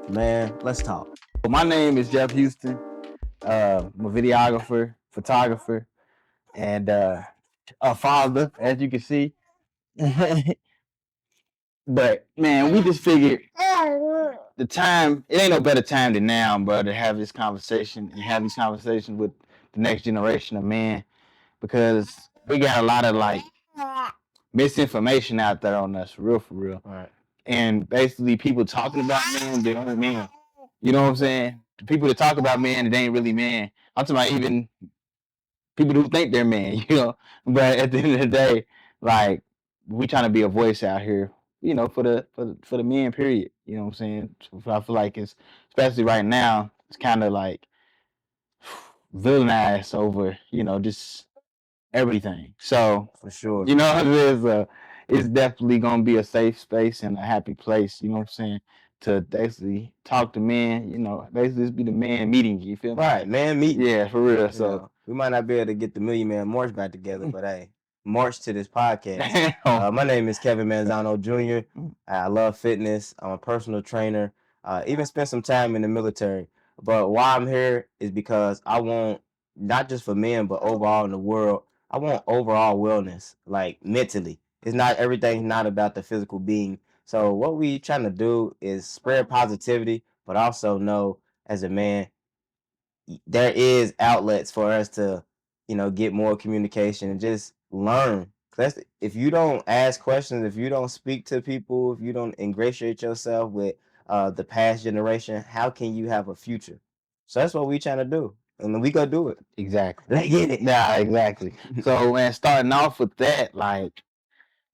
Man, let's talk. My name is Jeff Houston. I'm a videographer, photographer, and a father, as you can see. But man, we just figured the time, it ain't no better time than now, bro, to have this conversation and have these conversations with the next generation of men because we got a lot of like misinformation out there on us, for real. Right. And basically people talking about men, they aren't men. You know what I'm saying? The people that talk about men, they ain't really men. I'm talking about even people who think they're men, But at the end of the day, like we trying to be a voice out here, for the men. Period. You know what I'm saying? So I feel like it's especially right now, it's kind of like villainized over, just everything. So For sure. it's definitely gonna be a safe space and a happy place. You know what I'm saying? To basically talk to men. Basically just be the man meeting you. You feel me? Right, man, meet. Yeah, for real. So We might not be able to get the Million Man March back together, but hey, march to this podcast. My name is Kevin Manzano Jr. I love fitness. I'm a personal trainer. Even spent some time in the military. But why I'm here is because I want, not just for men, but overall in the world, I want overall wellness, like mentally. It's not everything's not about the physical being. So what we trying to do is spread positivity, but also know as a man, there is outlets for us to, get more communication and just learn. That's if you don't ask questions, if you don't speak to people, if you don't ingratiate yourself with the past generation, how can you have a future? So that's what we trying to do, and we go do it. exactly. Let's get it. Yeah, exactly. So man, starting off with that, like,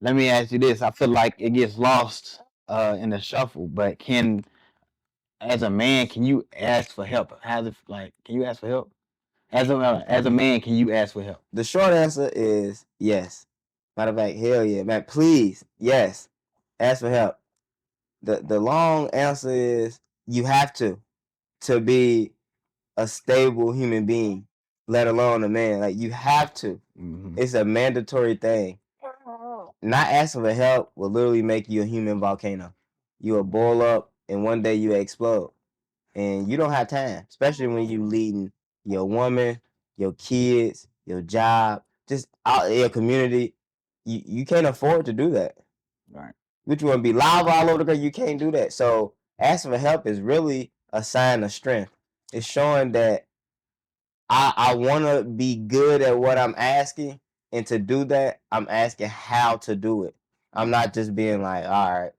let me ask you this. I feel like it gets lost in the shuffle, but as a man, can you ask for help? Can you ask for help? As a man, can you ask for help? The short answer is yes. Matter of fact, hell yeah, man. Please, yes. Ask for help. The long answer is you have to be a stable human being, let alone a man. Like you have to. Mm-hmm. It's a mandatory thing. Not asking for help will literally make you a human volcano. You will boil up and one day you explode. And you don't have time, especially when you leading your woman, your kids, your job, just out your community. You can't afford to do that. Right. But you want to be live all over the country, you can't do that. So asking for help is really a sign of strength. It's showing that I want to be good at what I'm asking, and to do that, I'm asking how to do it. I'm not just being like, all right,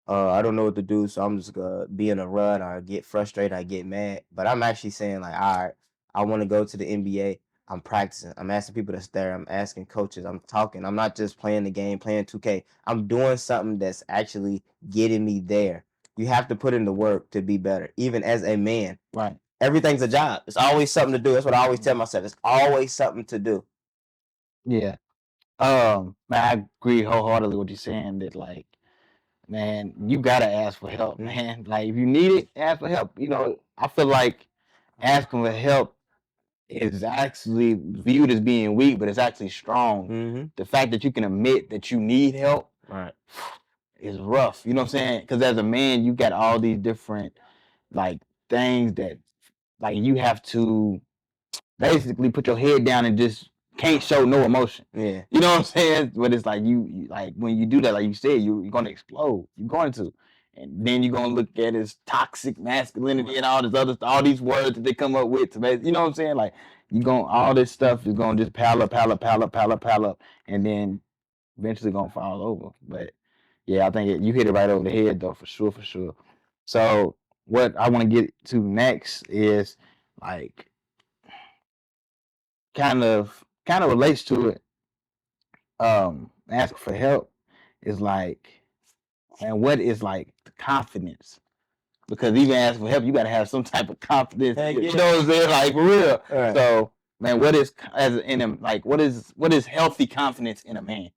I don't know what to do, so I'm just gonna be in a rut or get frustrated, I get mad. But I'm actually saying like, all right, I want to go to the NBA. I'm practicing. I'm asking people that's there. I'm asking coaches. I'm talking. I'm not just playing the game, playing 2K. I'm doing something that's actually getting me there. You have to put in the work to be better, even as a man. Right. Everything's a job. It's always something to do. That's what I always tell myself. It's always something to do. Yeah. Man, I agree wholeheartedly with you saying that, like, man, you gotta ask for help, man. Like, if you need it, ask for help. I feel like asking for help is actually viewed as being weak, but it's actually strong. Mm-hmm. The fact that you can admit that you need help, right, is rough. You know what I'm saying? Because as a man, you got all these different like things that like you have to basically put your head down and just can't show no emotion. Yeah. You know what I'm saying? But it's like you like when you do that, like you said, you're gonna explode. You're going to. And then you're gonna look at as toxic masculinity and all these words that they come up with to make, you know what I'm saying? Like all this stuff is gonna just pile up, and then eventually gonna fall over. But yeah, I think you hit it right over the head though, for sure, for sure. So what I want to get to next is like kind of relates to it. Ask for help is like, and what is like the confidence? Because even asking for help, you gotta have some type of confidence. Heck You yeah. know what I'm saying? Like for real. Right. So man, what is what is healthy confidence in a man?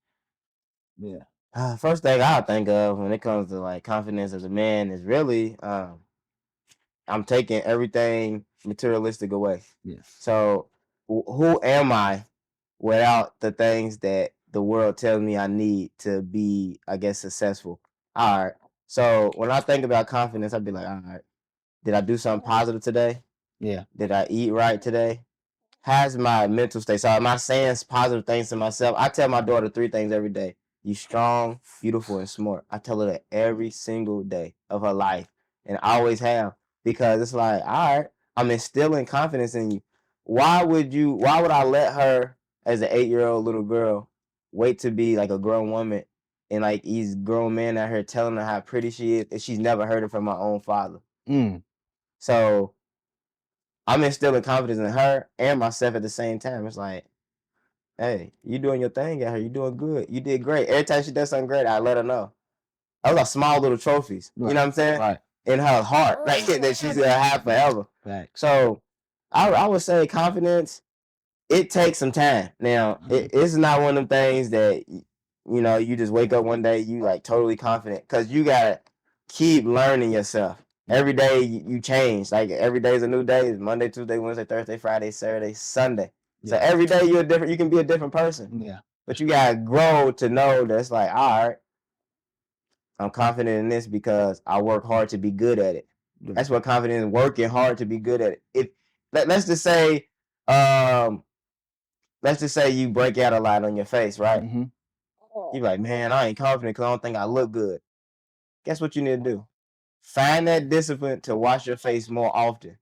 Yeah. First thing I think of when it comes to like confidence as a man is really I'm taking everything materialistic away. Yeah. So who am I without the things that the world tells me I need to be, I guess, successful? All right. So when I think about confidence, I'd be like, all right, did I do something positive today? Yeah. Did I eat right today? How's my mental state? So am I saying positive things to myself? I tell my daughter 3 things every day. You strong, beautiful, and smart. I tell her that every single day of her life. And I always have. Because it's like, all right, I'm instilling confidence in you. Why would I let her as an 8-year-old little girl wait to be like a grown woman and like these grown men out here telling her how pretty she is and she's never heard it from my own father? So I'm instilling confidence in her and myself at the same time. It's like, hey, you doing your thing out here. You doing good. You did great. Every time she does something great, I let her know. Those are small little trophies. Right. You know what I'm saying? Right. In her heart, like that she's gonna have forever. Right. So I would say confidence, it takes some time. Now, it's not one of them things that you just wake up one day, you like totally confident. Cause you gotta keep learning yourself. Every day you change. Like every day is a new day. It's Monday, Tuesday, Wednesday, Thursday, Friday, Saturday, Sunday. So every day you can be a different person. Yeah. But you gotta grow to know that it's like, all right, I'm confident in this because I work hard to be good at it. That's what confidence is, working hard to be good at it. If let's just say, you break out a lot on your face, right? Mm-hmm. You're like, man, I ain't confident because I don't think I look good. Guess what you need to do? Find that discipline to wash your face more often.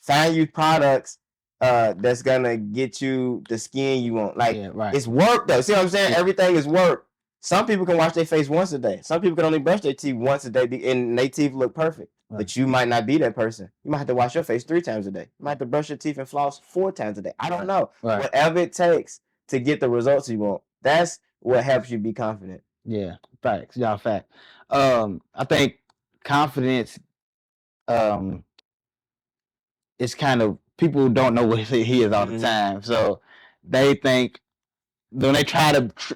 Find you products that's gonna get you the skin you want. Like, right. It's work though. See what I'm saying? Everything is work. Some people can wash their face once a day. Some people can only brush their teeth once a day and their teeth look perfect. Right. But you might not be that person. You might have to wash your face 3 times a day. You might have to brush your teeth and floss 4 times a day. I don't know. Right. Whatever it takes to get the results you want. That's what helps you be confident. Yeah, facts. Yeah, fact. I think confidence, it's kind of, people don't know what he is all the time, so they think when they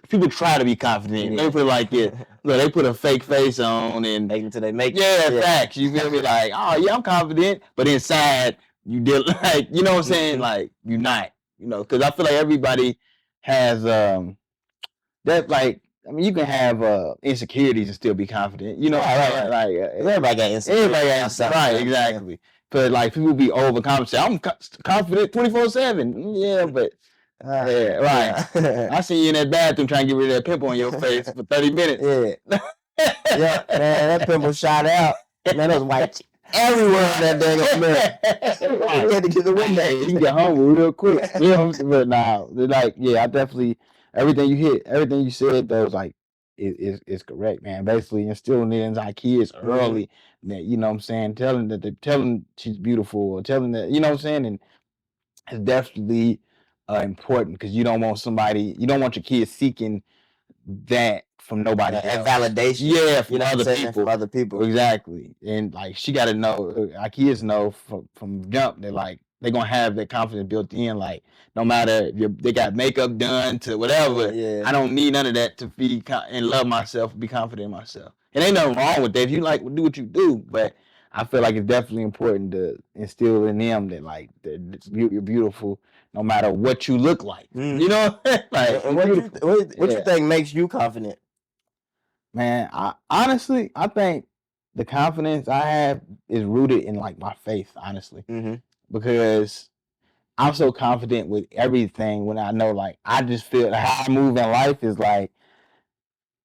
people try to be confident. They put like look, they put a fake face on and make until they make facts. You feel me? Like, oh yeah, I'm confident, but inside you deal like, you know what I'm saying? Like, you're not, because I feel like everybody has that, like, I mean, you can have insecurities and still be confident. Right. Like everybody got insecurities. Everybody got insecurities. Right, exactly. But like, people be overconfident. I'm confident 24/7. Yeah, but yeah, right. Yeah. I see you in that bathroom trying to get rid of that pimple on your face for 30 minutes. Yeah. Yeah, man, that pimple shot out. Man, that was white everywhere in that dang mirror. We had to get the window. You can get home real quick. But nah, like, yeah, I definitely, everything you said, though, is like, is correct, man. Basically instilling it in our kids early, that, you know what I'm saying, telling she's beautiful, or telling that, you know what I'm saying, and it's definitely important, because you don't want your kids seeking that from nobody else. Validation. Yeah, from other people. From other people. Exactly. And like, she got to know, our kids know from jump that like they're gonna have that confidence built in. Like, no matter if they got makeup done to whatever, I don't need none of that to be and love myself, be confident in myself. And ain't nothing wrong with that. If you like, do what you do. But I feel like it's definitely important to instill in them that like, you're beautiful no matter what you look like. You know, like, and what you think makes you confident? Man, honestly, I think the confidence I have is rooted in like my faith, honestly, because I'm so confident with everything when I know, like, I just feel how I move in life is like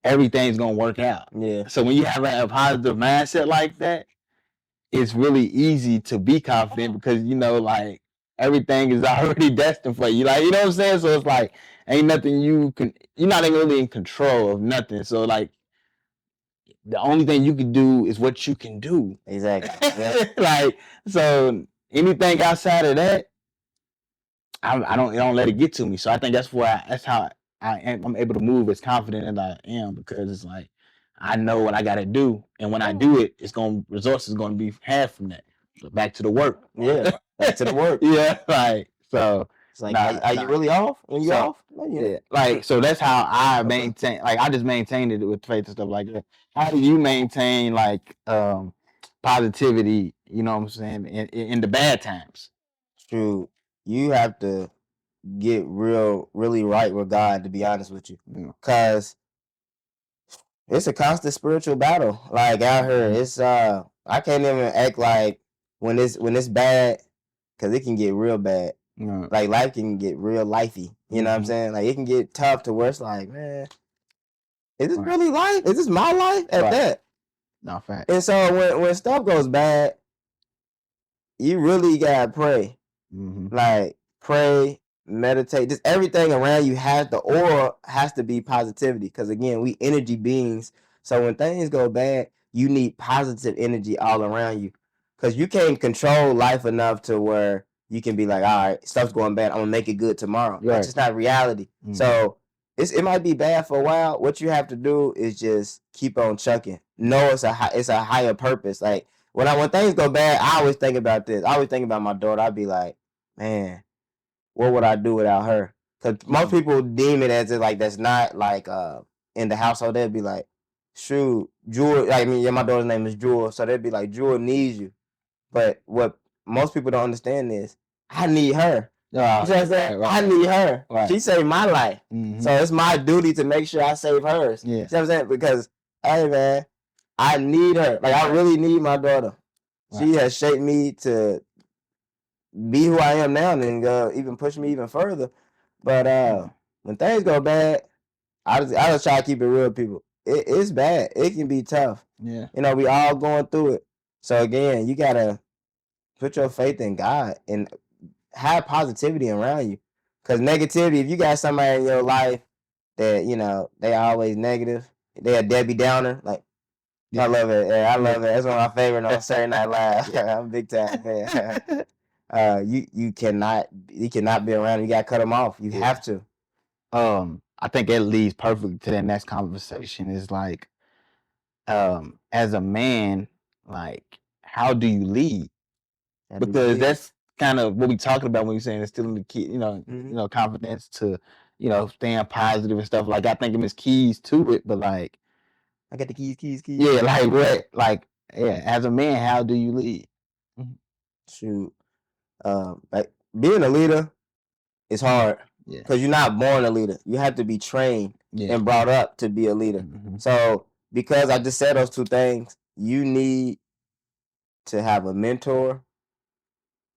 everything's gonna work out. Yeah. So when you have a positive mindset like that, it's really easy to be confident, because like, everything is already destined for you. Like, you know what I'm saying? So it's like, ain't nothing you're not even really in control of nothing. So like, the only thing you can do is what you can do. Exactly. Like, so anything outside of that, I don't let it get to me. So I think that's how I'm able to move as confident as I am, because it's like, I know what I got to do, and when I do it, results is going to be had from that. So back to the work. Yeah, back to the work. Yeah, like, so. It's like, are you really off? When you off? Yeah, like, so that's how I maintain. Like, I just maintained it with faith and stuff like that. How do you maintain like positivity? You know what I'm saying, in the bad times? True. You have to get really right with God, to be honest with you, because It's a constant spiritual battle. Like out here, it's I can't even act like when it's bad, cause it can get real bad. Right. Like life can get real lifey. You know what I'm saying? Like it can get tough to where it's like, man, is this really life? Is this my life at that? No fact. And so when stuff goes bad, you really gotta pray. Like pray, meditate, just everything around you the aura has to be positivity. Because again, we energy beings. So when things go bad, you need positive energy all around you. Because you can't control life enough to where you can be like, all right, stuff's going bad, I'm gonna make it good tomorrow. That's just not reality. So it might be bad for a while. What you have to do is just keep on chucking. No, it's a higher purpose. Like when things go bad, I always think about this. I always think about my daughter. I'd be like, man, what would I do without her? Because most people deem it as like that's not like in the household. They'd be like, shoot, Jewel. I mean, yeah, my daughter's name is Jewel, so they'd be like, Jewel needs you. But what most people don't understand is I need her. You know what I'm saying? I need her. She saved my life, so it's my duty to make sure I save hers. You know what I'm saying? Because hey, man, I need her. Like I really need my daughter. She has shaped me to be who I am now, and then even push me even further. But when things go bad, I just try to keep it real, people. It's bad. It can be tough. Yeah. You know, we all going through it. So again, you gotta put your faith in God and have positivity around you. Cause negativity, if you got somebody in your life that, you know, they always negative, they a Debbie Downer, like I love it. Yeah, I love it. That's one of my favorite on Saturday Night Live. I'm a big time fan. You cannot be around. You gotta cut them off. You have to. I think it leads perfectly to that next conversation. Is like, as a man, like, how do you lead? Because that's kind of what we talking about when we saying instilling the kid, you know, confidence to, you know, staying positive and stuff. Like I think there's keys to it, but like, I got the keys. Yeah, like what? Like, yeah, as a man, how do you lead? Shoot, like being a leader is hard. Yeah, because you're not born a leader. You have to be trained and brought up to be a leader. So because I just said those two things, you need to have a mentor.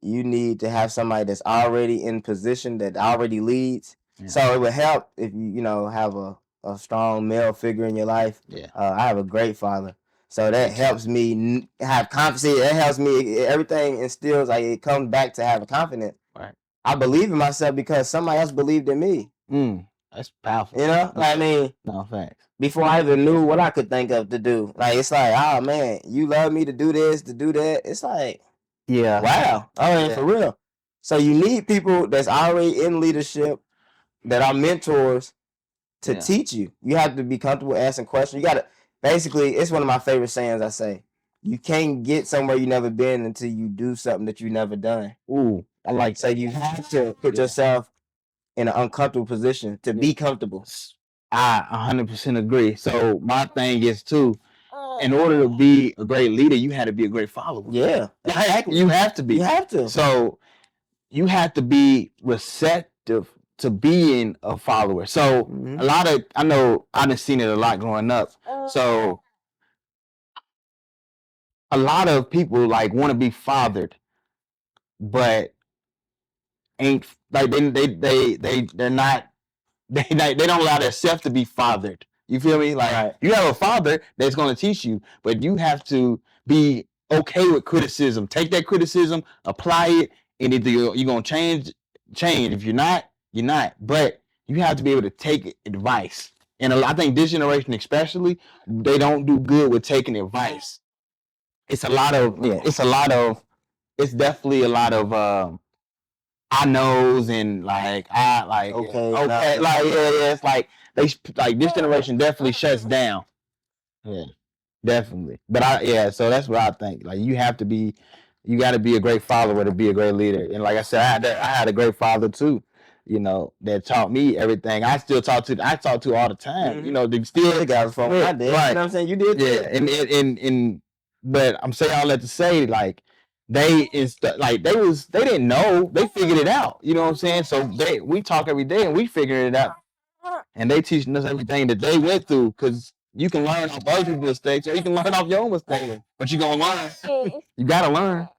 You need to have somebody that's already in position that already leads. So it would help if you know have a strong male figure in your life. I have a great father, so that helps me have confidence. That helps me. Everything instills like it comes back to having confidence. Right. I believe in myself because somebody else believed in me. That's powerful. You know, I mean, no thanks. Before I even knew what I could think of to do, like it's like, oh man, you love me to do this, to do that. It's like, wow, I mean, for real. So you need people that's already in leadership, that are mentors, to teach you. You have to be comfortable asking questions. You gotta basically. It's one of my favorite sayings. I say, you can't get somewhere you never been until you do something that you never done. Ooh, I like. So you have to put yourself in an uncomfortable position to be comfortable. I 100% agree. So my thing is too, in order to be a great leader, you had to be a great follower. Yeah, exactly. You have to be. You have to. So you have to be receptive to being a follower. So a lot of, I know I done seen it a lot growing up. So a lot of people like want to be fathered, but ain't like they're not they don't allow themselves to be fathered. You feel me? Like you have a father that's going to teach you, but you have to be okay with criticism. Take that criticism, apply it, and either you're going to change. If you're not, you're not. But you have to be able to take advice. And I think this generation especially, they don't do good with taking advice. It's a lot of, it's definitely a lot of I knows and like okay, like it's like they like this generation definitely shuts down. Yeah, definitely. But so that's what I think. Like you got to be a great follower to be a great leader. And like I said, I had a great father too. You know, that taught me everything. I talk to all the time. You know, they still got from I did. Right. You know what I'm saying? You did. Yeah, and but I'm saying all that to say like. They didn't know, they figured it out. You know what I'm saying? So we talk every day and we figuring it out, and they teaching us everything that they went through. Because You can learn off other people's mistakes, or you can learn off your own mistakes. But you're gonna learn. You gotta learn.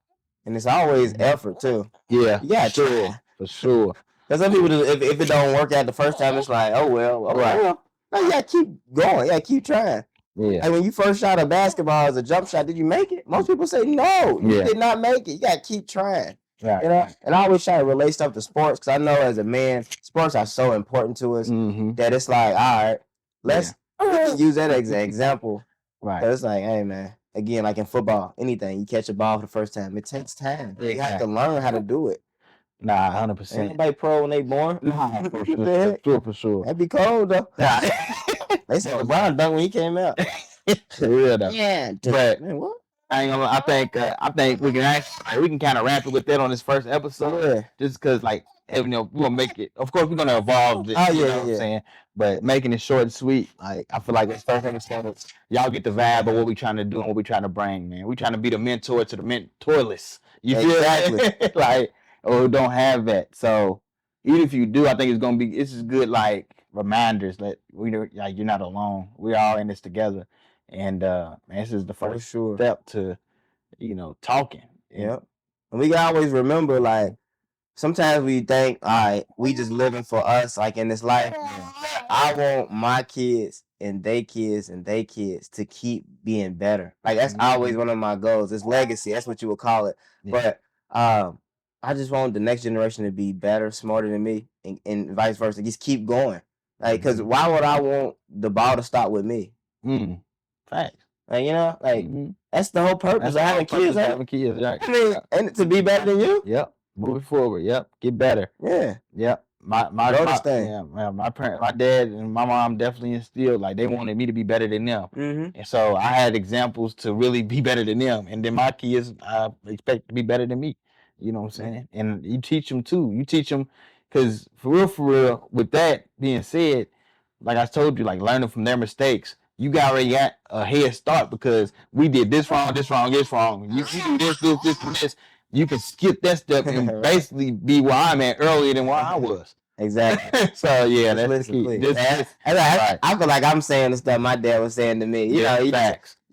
And it's always effort too. Yeah, Yeah, sure, for sure. Because some people, if it don't work out the first time, it's like, oh well, No, you gotta keep going. You gotta keep trying. Yeah. Like when you first shot a basketball as a jump shot, did you make it? Most people say no, you did not make it. You gotta keep trying. Right. You know, and I always try to relate stuff to sports because I know as a man, sports are so important to us that it's like, all right, let's use that as an example. Right. It's like, hey man, again, like in football, anything, you catch a ball for the first time, it takes time. You have to learn how to do it. Nah, 100%. Anybody pro when they born? Nah, for sure. That'd be cold though. They said LeBron dunked when he came out. Real though. Yeah, but man, what? I think we can kind of wrap it with that on this first episode. Just because like we're gonna make it. Of course, we're gonna evolve this. You know what I'm saying? But making it short and sweet. Like I feel like this first episode, y'all get the vibe of what we trying to do and what we trying to bring, man. We trying to be the mentor to the mentorless. You feel exactly like or don't have that. So even if you do, I think this is good like reminders that like you're not alone. We're all in this together. And man, this is the first step to, talking. Yep. And we can always remember, like, sometimes we think, all right, we just living for us, like in this life. I want my kids and they kids and they kids to keep being better. Like that's always one of my goals. It's legacy. That's what you would call it. Yeah. But I just want the next generation to be better, smarter than me, and vice versa. Just keep going. Like, because why would I want the ball to stop with me? Facts. Like, that's the whole purpose of having kids. Having kids, right? I mean, and to be better than you. Yep. Moving forward. Yep. Get better. Yeah. Yep. My parents, my dad and my mom definitely instilled like they wanted me to be better than them, and so I had examples to really be better than them, and then my kids I expect to be better than me. You know what I'm saying? And you teach them too. You teach them because for real. With that being said, like I told you, like learning from their mistakes. You already got a head start because we did this wrong. You do this. You can skip that step and basically be where I'm at earlier than where I was. Exactly. So yeah, that's the key. I feel like I'm saying the stuff my dad was saying to me. You know, you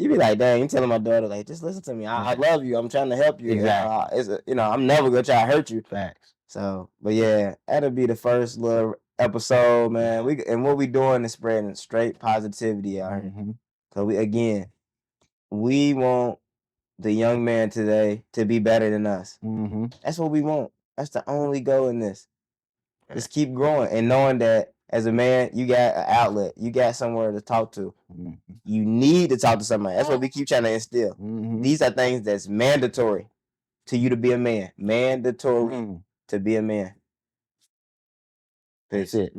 be like, dang, you telling my daughter like, just listen to me. I love you. I'm trying to help you. Exactly. I'm never gonna try to hurt you. Facts. So, but yeah, that'll be the first little episode, man. And what we doing is spreading straight positivity out here. So we want the young man today to be better than us. That's what we want. That's the only goal in this. Just keep growing and knowing that as a man, you got an outlet. You got somewhere to talk to. You need to talk to somebody. That's what we keep trying to instill. These are things that's mandatory to you to be a man. Mandatory to be a man. That's it.